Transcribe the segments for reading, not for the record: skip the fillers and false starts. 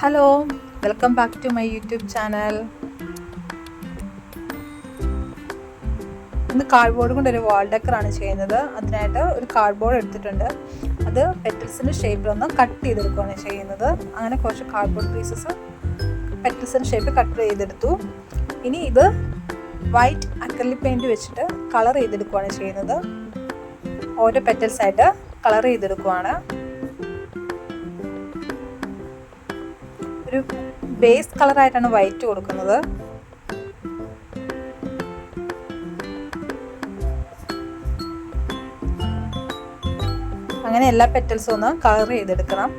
Hello, welcome back to my YouTube channel. ഇന്ന് cardboard കൊണ്ടൊരു wall ഡെക്കറാണ് ചെയ്യുന്നത്. അതിനായിട്ട് ഒരു കാർഡ്ബോർഡ് എടുത്തിട്ടുണ്ട്. അത് പെറ്റൽസിൻ്റെ ഷേപ്പിലൊന്ന് കട്ട് ചെയ്തെടുക്കുകയാണ് ചെയ്യുന്നത്. അങ്ങനെ കുറച്ച് കാർഡ്ബോർഡ് പീസസ് പെറ്റൽസിൻ്റെ ഷേപ്പിൽ കട്ട് ചെയ്തെടുത്തു. ഇനി ഇത് വൈറ്റ് അക്രിലിക് പെയിൻറ്റ് വെച്ചിട്ട് കളർ ചെയ്തെടുക്കുകയാണ് ചെയ്യുന്നത്. ഓരോ പെറ്റൽസായിട്ട് കളർ ചെയ്തെടുക്കുകയാണ്. ഒരു ബേസ് കളറായിട്ടാണ് വൈറ്റ് കൊടുക്കുന്നത്. അങ്ങനെ എല്ലാ പെറ്റൽസും ഒന്ന് കളർ ചെയ്തെടുക്കണം.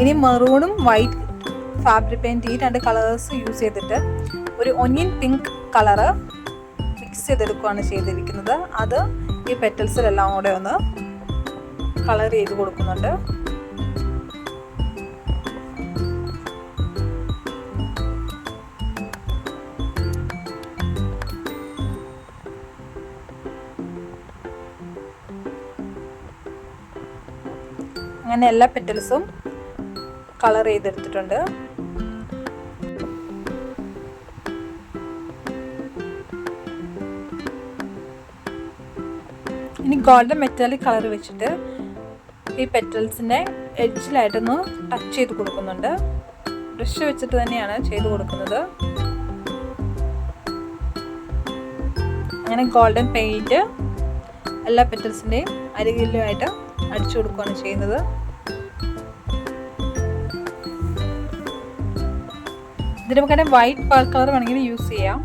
ഇനി മെറൂണും വൈറ്റ് ഫാബ്രിക് പെയിൻറ്റ് ഈ രണ്ട് കളേഴ്സ് യൂസ് ചെയ്തിട്ട് ഒരു ഒനിയൻ പിങ്ക് കളറ് മിക്സ് ചെയ്തെടുക്കുകയാണ് ചെയ്തിരിക്കുന്നത്. അത് ഈ പെറ്റൽസിലെല്ലാം കൂടെ ഒന്ന് കളർ ചെയ്ത് കൊടുക്കുന്നുണ്ട്. അങ്ങനെ എല്ലാ പെറ്റൽസും കളർ ചെയ്തെടുത്തിട്ടുണ്ട്. ഇനി ഗോൾഡൻ മെറ്റാലിക് കളർ വെച്ചിട്ട് ഈ പെറ്റൽസിൻ്റെ എഡ്ജിലായിട്ടൊന്ന് ടച്ച് ചെയ്ത് കൊടുക്കുന്നുണ്ട്. ബ്രഷ് വെച്ചിട്ട് തന്നെയാണ് ചെയ്ത് കൊടുക്കുന്നത്. അങ്ങനെ ഗോൾഡൻ പെയിൻറ്റ് എല്ലാ പെറ്റൽസിൻ്റെയും അരികിലുമായിട്ട് അടിച്ചു കൊടുക്കുകയാണ് ചെയ്യുന്നത്. ഇതിന് പകരം വൈറ്റ് പേൾ കളർ വേണമെങ്കിൽ യൂസ് ചെയ്യാം,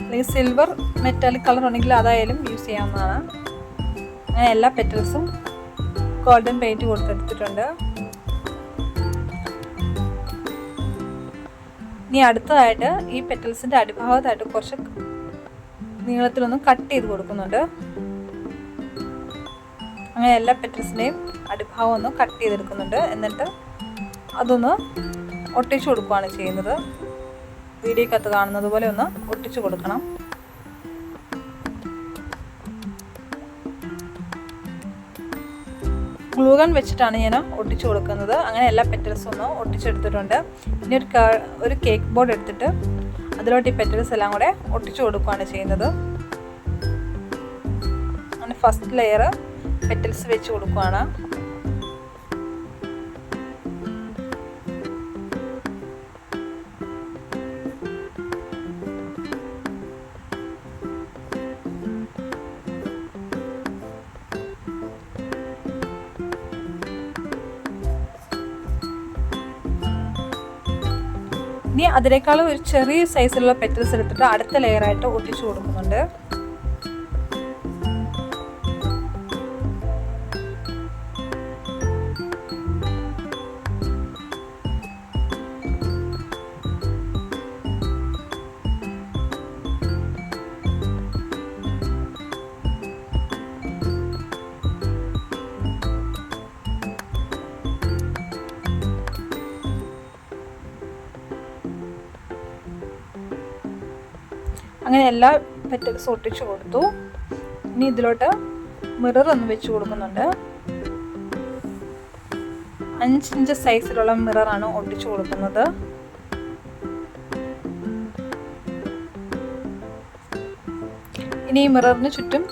അല്ലെങ്കിൽ സിൽവർ മെറ്റാലിക് കളർ ഉണ്ടെങ്കിൽ അതായാലും യൂസ് ചെയ്യാവുന്നതാണ്. അങ്ങനെ എല്ലാ പെറ്റൽസും ഗോൾഡൻ പെയിൻറ്റ് കൊടുത്തെടുത്തിട്ടുണ്ട്. ഇനി അടുത്തതായിട്ട് ഈ പെറ്റൽസിൻ്റെ അടിഭാഗത്തായിട്ട് കുറച്ച് നീളത്തിലൊന്നും കട്ട് ചെയ്ത് കൊടുക്കുന്നുണ്ട്. അങ്ങനെ എല്ലാ പെറ്റൽസിൻ്റെയും അടിഭാഗം ഒന്ന് കട്ട് ചെയ്തെടുക്കുന്നുണ്ട്. എന്നിട്ട് അതൊന്ന് ഒട്ടിച്ചു കൊടുക്കുകയാണ് ചെയ്യുന്നത്. വീഡിയോക്കകത്ത് കാണുന്നത് പോലെ ഒന്ന് ഒട്ടിച്ചു കൊടുക്കണം. ഗ്ലൂഗൺ വെച്ചിട്ടാണ് ഞാൻ ഒട്ടിച്ചു കൊടുക്കുന്നത്. അങ്ങനെ എല്ലാ പെറ്റൽസും ഒന്ന് ഒട്ടിച്ചെടുത്തിട്ടുണ്ട്. ഇനി ഒരു കേക്ക് ബോർഡ് എടുത്തിട്ട് അതിലോട്ട് ഈ പെറ്റൽസ് എല്ലാം കൂടെ ഒട്ടിച്ചു കൊടുക്കുകയാണ് ചെയ്യുന്നത്. അങ്ങനെ ഫസ്റ്റ് ലെയർ പെറ്റൽസ് വെച്ച് കൊടുക്കുകയാണ്. ഇനി അതിനേക്കാളും ഒരു ചെറിയ സൈസിലുള്ള പെറ്റൽസ് എടുത്തിട്ട് അടുത്ത ലെയറായിട്ട് ഒട്ടിച്ചു കൊടുക്കുന്നുണ്ട്. അങ്ങനെ എല്ലാ പെറ്റൽസും ഒട്ടിച്ചു കൊടുത്തു. ഇനി ഇതിലോട്ട് മിറർ ഒന്ന് വെച്ച് കൊടുക്കുന്നുണ്ട്. 5 ഇഞ്ച് സൈസിലുള്ള മിററാണ് ഒട്ടിച്ചു കൊടുക്കുന്നത്. ഇനി ഈ മിററിന് ചുറ്റും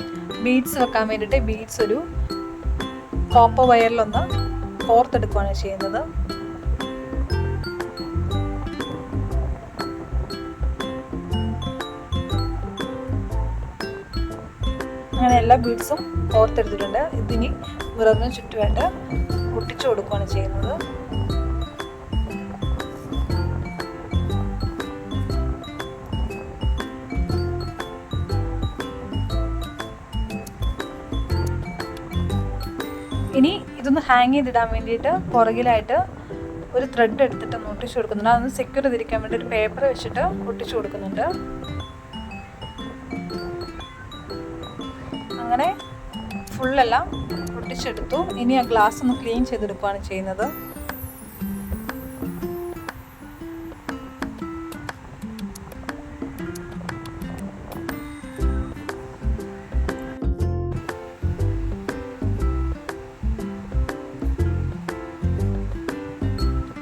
ബീഡ്സ് വെക്കാൻ വേണ്ടിയിട്ട് ബീഡ്സ് ഒരു കോപ്പർ വയറിലൊന്ന് കോർത്തെടുക്കുകയാണ് ചെയ്യുന്നത്. അങ്ങനെ എല്ലാ ബീഡ്സും ഓർത്തെടുത്തിട്ടുണ്ട്. ഇതിനി മിററിന് ചുറ്റുമായിട്ട് ഒട്ടിച്ചു കൊടുക്കുകയാണ് ചെയ്യുന്നത്. ഇനി ഇതൊന്ന് ഹാങ് ചെയ്തിടാൻ വേണ്ടിയിട്ട് പുറകിലായിട്ട് ഒരു ത്രെഡ് എടുത്തിട്ട് ഒന്ന് ഒട്ടിച്ചു കൊടുക്കുന്നുണ്ട്. അതൊന്ന് സെക്യൂർ ചെയ്തിരിക്കാൻ വേണ്ടി ഒരു പേപ്പർ വെച്ചിട്ട് ഒട്ടിച്ചു കൊടുക്കുന്നുണ്ട്. അങ്ങനെ ഫുള്ളെല്ലാം ഒട്ടിച്ചെടുത്തു. ഇനി ആ ഗ്ലാസ് ഒന്ന് ക്ലീൻ ചെയ്തെടുക്കുകയാണ് ചെയ്യുന്നത്.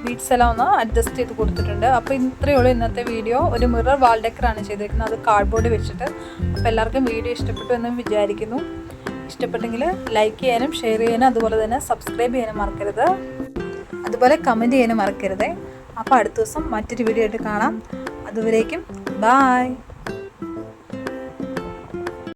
ബീഡ്സ് എല്ലാം ഒന്ന് അഡ്ജസ്റ്റ് ചെയ്ത് കൊടുത്തിട്ടുണ്ട്. അപ്പോൾ ഇത്രയേ ഉള്ളൂ ഇന്നത്തെ വീഡിയോ. ഒരു മിറർ വാൾ ഡെക്കറാണ് ചെയ്തിരിക്കുന്നത്, അത് കാർഡ്ബോർഡ് വെച്ചിട്ട്. അപ്പോൾ എല്ലാവർക്കും വീഡിയോ ഇഷ്ടപ്പെട്ടു എന്ന് വിചാരിക്കുന്നു. ഇഷ്ടപ്പെട്ടെങ്കിൽ ലൈക്ക് ചെയ്യാനും ഷെയർ ചെയ്യാനും അതുപോലെ തന്നെ സബ്സ്ക്രൈബ് ചെയ്യാനും മറക്കരുത്. അതുപോലെ കമൻറ്റ് ചെയ്യാനും മറക്കരുത്. അപ്പോൾ അടുത്ത ദിവസം മറ്റൊരു വീഡിയോ ആയിട്ട് കാണാം. അതുവരേക്കും ബായ്.